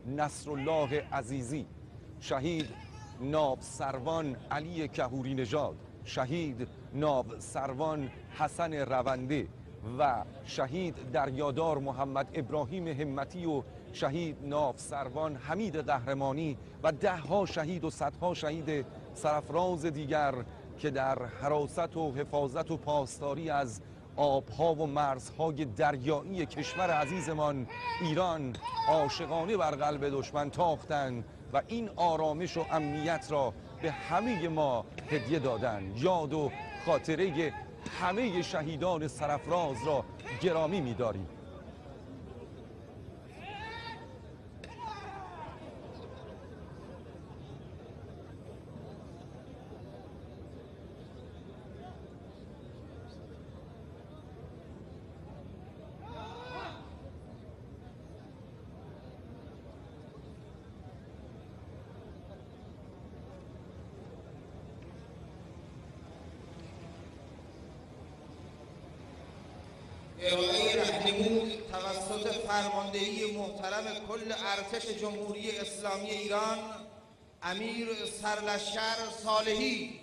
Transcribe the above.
نصرالله عزیزی، شهید ناب سروان علی کهوری نژاد، شهید ناب سروان حسن رونده و شهید دریادار محمد ابراهیم همتی و شهید ناب سروان حمید قهرمانی و دهها شهید و صدها شهید سرفراز دیگر که در حراست و حفاظت و پاسداری از آبها و مرزهای دریایی کشور عزیزمان ایران عاشقانه بر قلب دشمن تاختند و این آرامش و امنیت را به همه ما هدیه دادند. یاد و خاطره همه شهیدان سرفراز را گرامی می‌داریم. ارائه راهنمود توسط فرماندهی محترم کل ارتش جمهوری اسلامی ایران امیر سرلشکر صالحی